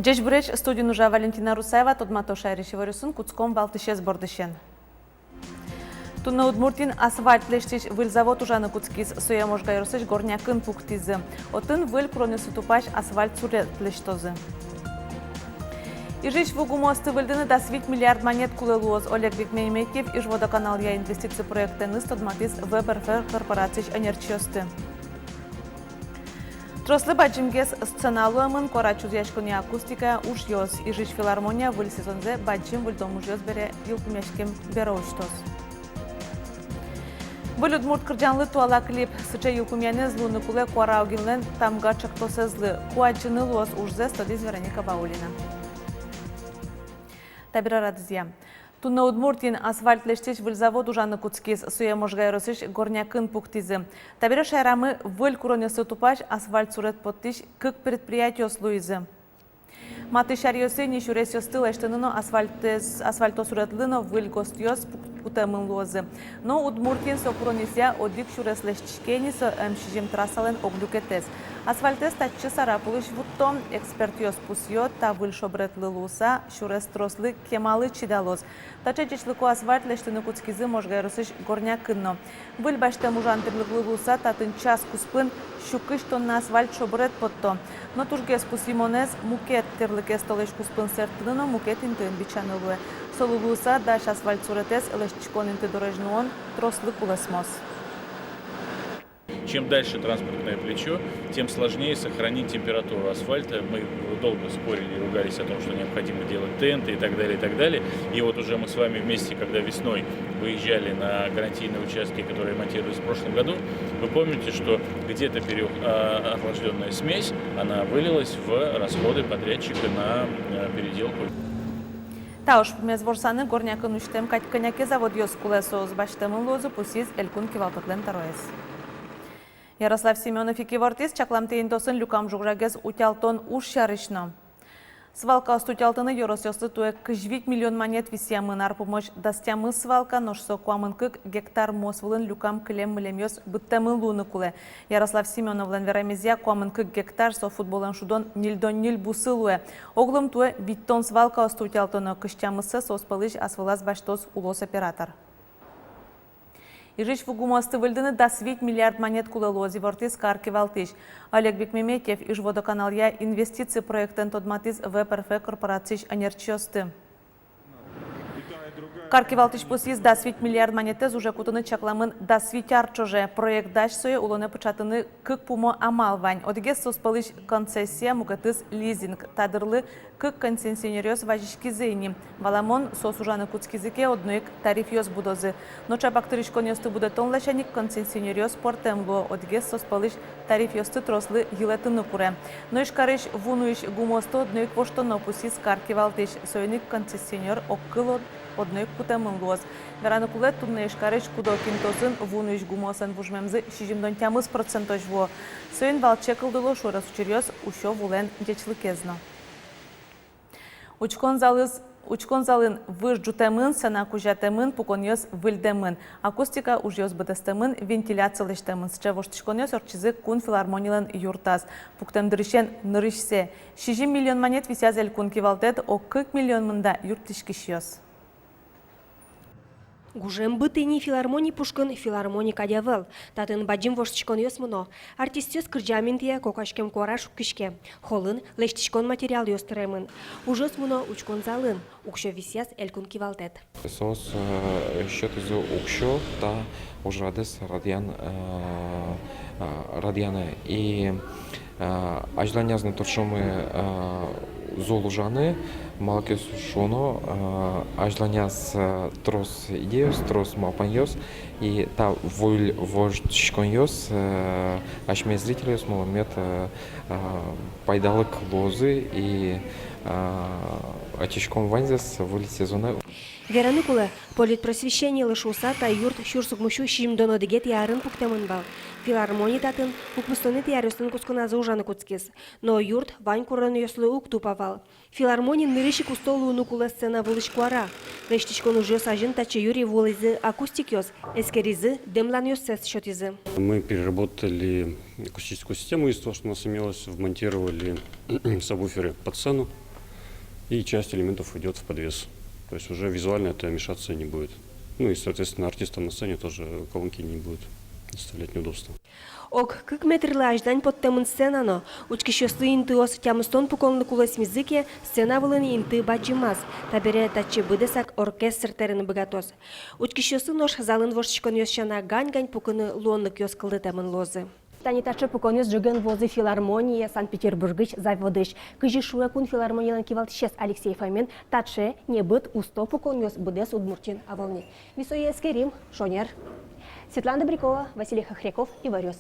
Джеш Бреч студию нужа Валентина Русаева, Тодмато Шайришева Рюсун, Куцком Балтышес Бордышен. Тунна Удмуртин асфальт лештиш выльзавод ужаны Куцкис, Соя Можгайрусыш горнякын пуктизы. Отын выль кронесу тупаш асфальт сурет лештозы. Ижиш в угумосты выльдыны да свить миллиард монет кулелуоз Олег Викмеймекев иж водоканал я инвестиции проекты ныс Тодматис ВБРФ корпораций энерчиосты. Трослы баджимгес сценалуэмын корачуз яшкуни акустика уж йоз. Ижиш филармония выль сезонзе баджим выль дом уж йоз бере юлкумяшкем бере уштоз. Выль удмурт кырджанлы туала клип сыча юлкумяне злуны куле куараугинлен тамга чактосезлы куаджины луоз ужзе стодиз Вероника Баулина. Табира радызия. Тунна Удмуртин асфальт лештиш выль завод ужаны Куцкис, Соя Можгайрусыш горнякын пуктизы. Табира шайрамы выль куронесы тупаш асфальт сурет поттиш кык предприятие слуизы. Маты шарьосы не шуресёсты лештыныно асфальто суретлыно выль гостьёс путемын лозы. Но Удмуртин со куронесия одик шурес лештишкенисо эмшижим трассален оглюкетес. Асфальтес тачы сарапулыш вуттом экспертиос пусьё та выль шобретлы луса шурес трослы кемалы чидалоз. Тачы чечлыку асфальт лештыны Куцкизы Можгайрусыш горнякынно. Выль баштем ужантырлыклы луса татын час куспын шукыш тонна асфальт шобрет потто. Но тургес пусимонез мукет терлыкес толеш куспын сертлыно мукет интын бичанылуэ. Солулуса даш асфальт суретес лештичкон инты дорожнуон трослы кулесмос. Чем дальше транспортное плечо, тем сложнее сохранить температуру асфальта. Мы долго спорили и ругались о том, что необходимо делать тенты и так далее, и так далее. И вот уже мы с вами вместе, когда весной выезжали на гарантийные участки, которые монтировались в прошлом году, вы помните, что где-то охлажденная смесь, она вылилась в расходы подрядчика на переделку. Тауш мезворсаны горнякын уштем катьканяке завод йос кулесоз баштемын лозы пусиз элькун кивалтатлен тароес. Ярослав Семенов и Кивортис чакламтейн тосын люкам жуграгез утялтон уж шарышно. Свалка остутялтыны yorosyoсы туе 2 миллион монет висямын арпумыш дастямы свалка ношсо куамынкык гектар мосвылын люкам кілем мілемьёс бұттамын луны куле. Ярослав Семенов ланверамезия куамынкык гектар со футболын шудон нил бусылуе. Оглым туе биттон свалка остутялтыны кыштямысы соспалыш асвылаз баштоз улос оператор. Ижиш в угумосты выльдыны да свить миллиард монет кулелози вортис карки валтыш. Олег Викмеймекев иж водоканал я инвестиции проектен Тодматис ВПРФ корпораций энерчиосты. Карки валтыш пусиз да свить миллиард монетез уже кутыны чакламын да свитяр чоже. Проект даш сое улоне початыны кык пумо амал вань. Одегес соспалыш концессия мукатыз лизинг. Тадырлы кык концессионерёс важишки зейни. Валамон сосужаны Куцкизыке одноек тариф ёс будозы. Но чапактырыш конёсты буде тонлашаник концессионерёс портемло. Одегес соспалыш тариф ёсты трослы гилетыны куре. Но ишкарыш вунуиш гумосто одноек воштоно пусиз карки валтыш. Сойник концессионер оккыло одной кутемын лоз. Вераны кулет тунне ишкарыш кудо кинтосын вунуиш гумосын вужмемзы 60% во. Сойн валчекылдыло шурас учерёс ушо вулен дечлыкезно. Учкон залын выш джутемын, сана кужатемын, пуконьёс выльдемын. Акустика ужьёс бытестемын, вентиляциялештемын. Счевоштышконьёс орчизы кун филармонилен юртаз. Пуктемдырышен нырышсе. 6 миллион монет висязель кун кивалтет, о 40 миллион мында юртышкишьёс. Гужем бытыни филармоний пушкын филармоний кадявел. Татын баджим воштичкон ёсмыно. Артистёс кырджаминтия кокашкем кора шуккишке. Холын лештичкон материал ёстыремын. Ужёс мыно учкон залын. Укшо висяс элькун кивалтет. Сос счет из укшо та ужрадес радианы. И ажланязны торшомы золужаны. Малкес шуно, ажланяс трос идеос, трос мапаньос, и та воль вождчконьос, ашме зрителес маломет пайдалык лозы и атишком ванзес воль сезона. Вераны кулы политпросвещение лышуса та юрт шурсукмушу шимдоно дегет ярын пуктемын бал. Филармоний татын укмустоны тиярыстын кускуназы ужаны Куцкис. Но юрт вань кураны ёслы ук тупавал. Филармоний нырыши кустолу нукула сцена вылышкуара. Лештичкон уже сажен таче юри волызы акустик ёс. Эскеризы демлан ёсэс счетизы. Мы переработали акустическую систему из того, что у нас имелось, вмонтировали сабвуферы под сцену. и часть элементов идет в подвес. То есть уже визуально это мешаться не будет. Ну и, соответственно, артистам на сцене тоже колонки не будут доставлять неудобства. Ок, как метрлы аждань под темын сценано, учкищосы инты ос тямыстон пуколны кулас мизыке, сцена вылыны инты бачимас, табере тачи быдесак оркестр терыны богатос. Учкищосы нож залын вошчикон йосчана гань-гань пукыны лоннык йос кылды темын лозы. Танитачы пуконес жыгын возы филармонии Санкт-Петербургыч заводыш. Кыжи шуякун филармониялан кивалтышес Алексей Фомен, татше не быт усто пуконес быдес удмуртин аволни. Висое эскерим, шонер. Светлана Добрякова, Василий Хохряков и Варёс.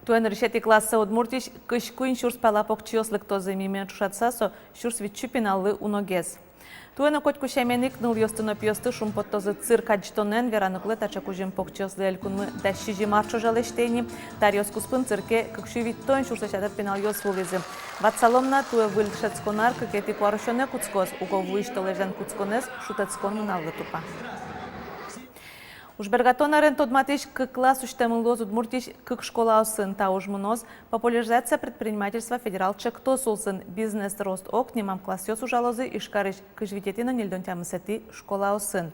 Туен решети класса Удмуртич кышкуин шурс палапок чиослык тозы мимен чушатсасо шурс витчупиналлы уногез. Туена котку шеменик ныл йостыно пьосты шум под тозы цирк аджтонен вераныклы тачакужим пок чиослы элькунмы дащижи марчо жалештейни тарьос куспын цирке кыкшувиттон шурсачатыр пенал йос вулизы. Ватсаломна туе выльшецконар кыкети куарышоне куцкоз уговуиш толежен куцконез шутецкон мыналлы тупа. Уж бергатонарен тодматиш к классу штемылоз Удмуртич к школа осын та уж мноз популяризация предпринимательства федерал чекто сулсын бизнес рост ок немам классёс ужалозы и шкарыш к жвитетина нельдонтямысети школа осын.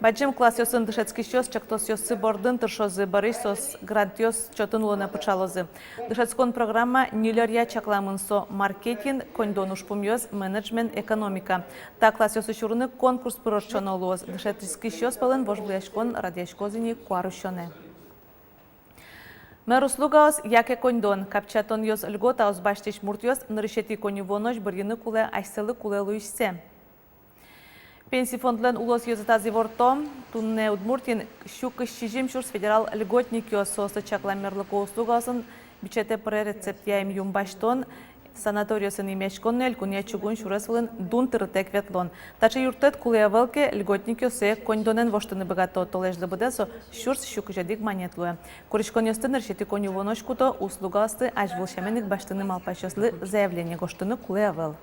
Баджим классёсын дышецкий щёс чектос ёсы бордын тыршозы барышсос грантёс чотын лона пычалозы. Дышецкон программа нилерья чакламынсо маркетинг, кондонуш пумьёс, менеджмент, экономика. Та классёсы шурны конкурс пырорчонолоз. Дышецкий щёс пылын вожбляшкон радяшкозыни куарущоне. Меруслугаос яке кондон, капчатон ёс льгота озбаштиш муртёс, нырышети конювонош бырьыны куле айселы куле луишсе. Пенсий фондлен улос юзатази вортом, тунне Удмуртин щука щижим шурс федерал льготник ёсосы чакламерлыко услугасын бичете пре рецептяем юмбаштон санаториосын имешкон элькуня чугун шуресвылын дун тырытек ветлон. Тача юртет кулея велке льготник ёсе кондонен воштыны богато толежлы быдесо шурс щука жадик манетлуе. Куришкон ёстын решети коню воношкуто услугасты аж волшаменик баштыны малпашёслы заявление гоштыны кулея вел.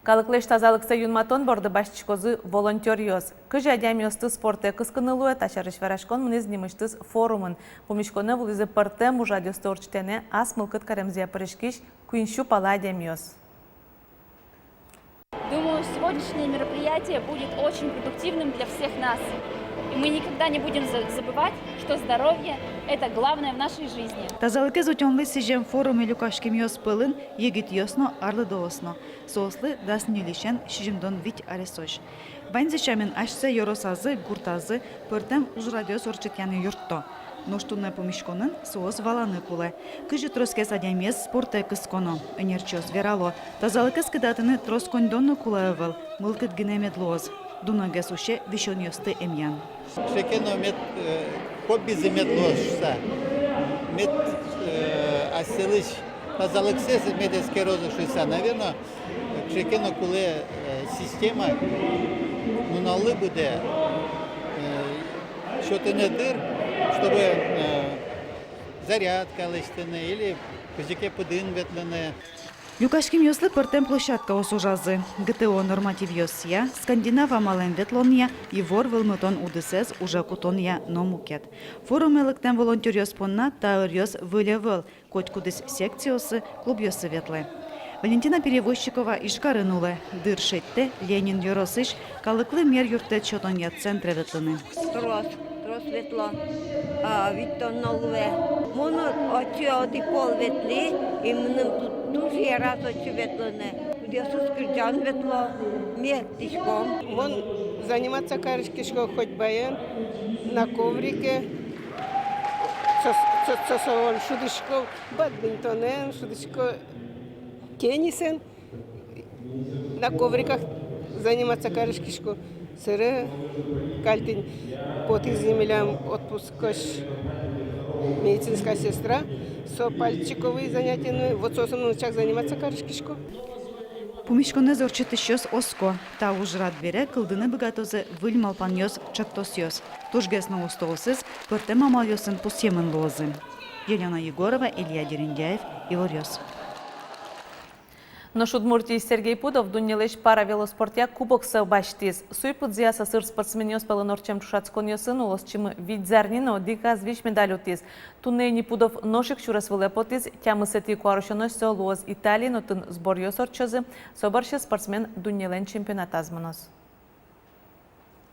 Калыклеш тазалыкса юнматон борды башчикозы волонтер ёз. Кыжы адямиосты спорте кыскынылуе ташарыш варашкон мынез нимыштыз форумын. Помешконе вулизы партем ужадёсты орчтене ас мылкыт каремзия парышкиш куиншу пала адямиос. Думаю, сегодняшнее мероприятие будет очень продуктивным для всех нас. И мы никогда не будем забывать, что здоровье – это главное в нашей жизни. Тазалыке зотёнлы сижем форум или кашким ёс пылын, егит ёсно, арлы доосно. Сослы дасын юлишен шижимдон вить аресош. Ванзи чамен ашсе yorosazы, гуртазы, пыртем ужрадёс орчитяны юртто. Ноштунне помешконын соос валаны куле. Кыжы троскес адямес спорте кысконо. Энерчос верало. Тазалыке скидатыны троскондонно кулаевел. Мылкыт гинемет лоз. Дунагес уше вишон ёсты эмьян. Шекено мет хобби замет ложса. Мет аселыш тазалыксес мет эскерозы шуйса. Наверное, шекено куле система нуналы буде что-то не дыр, чтобы зарядка лыштыны или кузике пудын ветлены. Люкашким ёслы пыртем площадка осужазы. ГТО норматив ёсия, Скандинава мален ветлония и вор вылмытон удысез уже кутония номукет. Форум электен волонтер ёспонна таыр ёс вылевыл, коть кудыс секциосы клуб ёсы ветлы. Валентина Перевозчикова ишкарынулы. Дыршетте Ленин ёросыш, калыклы мер юртет чотонья центре ветлыны. Трос ветло, виттон налве. Моно очи пол ветли, и мным тут дуже раз очи ветлыны. Десус кырджан ветло, мех тишком. Вон заниматься карышкишко хоть баян на коврике. Сосовон шудышко бадминтонен, шудышко теннисен. На ковриках заниматься карышкишко. Сыры, кальтин, под землям отпускаш медицинская сестра, со пальчиковые занятия, вот сосом начать заниматься карышкишко. Помешконе зорчыты щёс оско, та ужрат бере кылдыны богатозы выльмалпан ёс чаттос ёс. Тужгес на устолсыз, пыртем амал ёсын пусемын лозы. Елена Егорова, Илья Дерендяев, Ивор ёс. Наш Удмуртии Сергей Пудов дуннелеш пара велоспортя кубок баштиз. Суйпут зияса сыр спортсмен спелен орчем чушацкон йосын улос чим видзарнино дика звич медалютиз. Туннейни Пудов ношик чурас велепотиз, тямы сети куарушоной солуоз Италии, но тын сбор йосорчозы, собарши спортсмен дуннелен чемпионат азманос.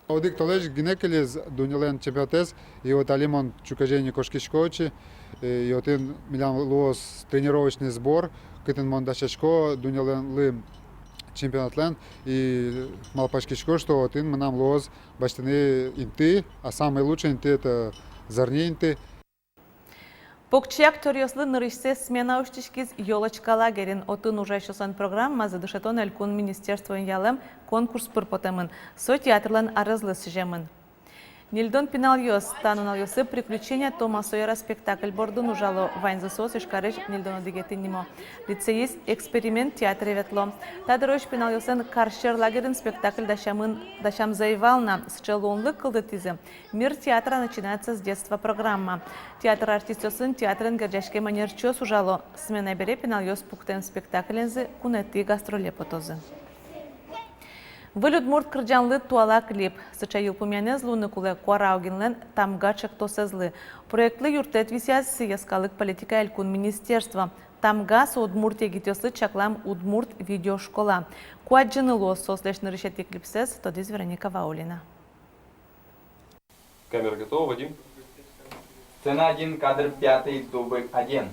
Одик толеж гинекелез дунелен чемпионатес и вот алимон чукажени кошкишкочи и вот ин милям лос тренировочный сбор кытын мондашечко дунелен ли чемпионатлен и малпашкишко что вот ин манам лос баштаны инты, а самый лучший инты это зарни инты. Покчак торьослы нырышсе смена уштишкиз ёлочка лагерин отын уже шосан программа задышетон элькун министерство ялем конкурс пырпотемын. Со театрлан арызлы сжемын. Нильдон пинальёс стануналёсы приключения Тома Сойера спектакль бордун ужало вайнзысос ишкарыш Нильдону дигетинимо. Лицеист эксперимент театре ветло. Тадырыш пинальёсын каршер лагерин спектакль дашам заевална с челонлык кылдытизы. Мир театра начинается с детства программа. Театр артистёсын театрын герджашке манерчёс ужало. Смена бере пинальёс пуктен спектакльензы кунети гастролепотозы. Вылюдмурт кырджанлы туала клип. Сычайыл пумянез луны куле куараугинлен тамга чактосезлы. Проектлы юртет висяз яскалык политика элькун министерства. Тамга со Удмуртия гитёслы чаклам Удмурт видеошкола. Куаджины лос сослешны решети клипсез, тодиз Вероника Ваулина. Камера готова, Вадим? Сцена 1, кадр 5, дубль 1.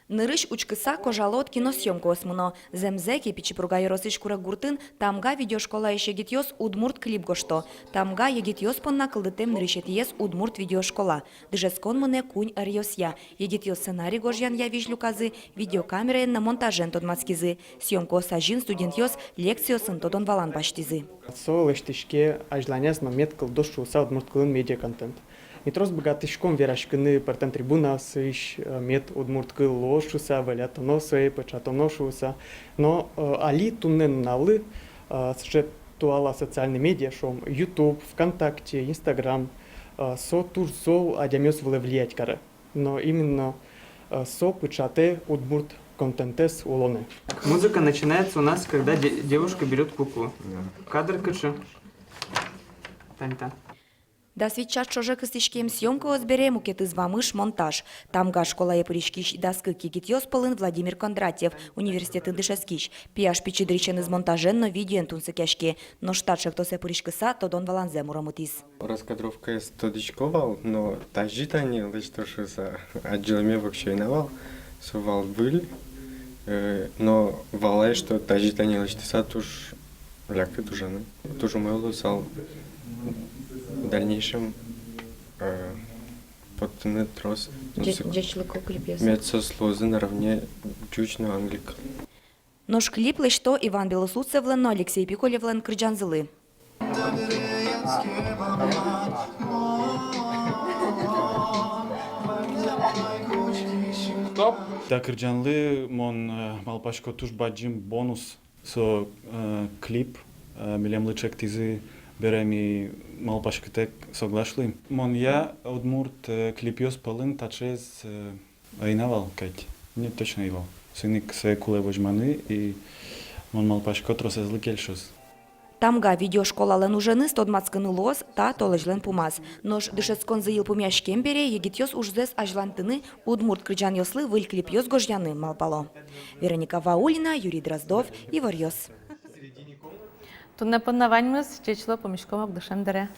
Нырыш учкыса кожалот киносъемка осмуно. Земзеки пичипруга еросыш кура гуртын тамга видеошкола еше гитьос Удмурт клип гошто. Тамга егитьос понна кылдытем нырышетиес Удмурт видеошкола. Дыжескон мыне кунь арьосья. Егитьос сценарий гожьян явиш люказы, видеокамера на монтажен тодмацкизы. Съемка осажин студентьос лекциосын тодон валан баштизы. Со лештишке ажланяс момент кылдошу са Удмурт кылын медиа контент. Митрос богатышком верашкины партен трибуна сыш мет Удмурт кыл лошуса, валятоно сэй, пачатоношуса. Но али туннен налы сже туала социальные медиа шом YouTube, ВКонтакте, Инстаграм со турсо адямёс влиять кара. Но именно со пачате Удмурт контентес улоны. Музыка начинается у нас, когда девушка берет куклу. Кадр качу. Тань-та. Да свечат шоже кыстышкем съемка озбере мукеты звамыш монтаж. Тамга школа епуришкиш даскы кигитьос полын Владимир Кондратьев, университет индышескиш. Пияш пичидричен из монтаженно видео энтунсы кешке. Но штатшек то сепуришкыса, то дон валанзе мурамутис. Раскадровка есть тодичковал, но тажит они лишь то, что за отделами вообще навал, сувал быль, но валай, что тажит они лишь тесат уж ляка тужаны. Тужу мэлу сал в дальнейшем подтянет трос. Медсослозы наравне чучно англик. Нож клип лишь то Иван Белосуцевлен, но Алексей Пиколевлен Крыджанзылы. Стоп! Так, Крыджанлы, мон малпашко туш баджим бонус со клип, милем лычек тизы береми малпашкатек соглашли. Мон я Удмурт клипиос палын тачез айнавал кать. Не точно его. Сыник се куле вожманы и мон малпашко тросезлы кельшос. Тамга видеошколален ужаны стодмацканы лос та толежлен пумаз. Нож дышецкон заил пумяшкем бере егитьос ужзес ажлантыны Удмурт крыджан йослы выль клипьос гожьяны малпало. Вероника Ваулина, Юрий Дроздов и Варьос. Тут на панаваньмыз чечло помешкомок душем даре.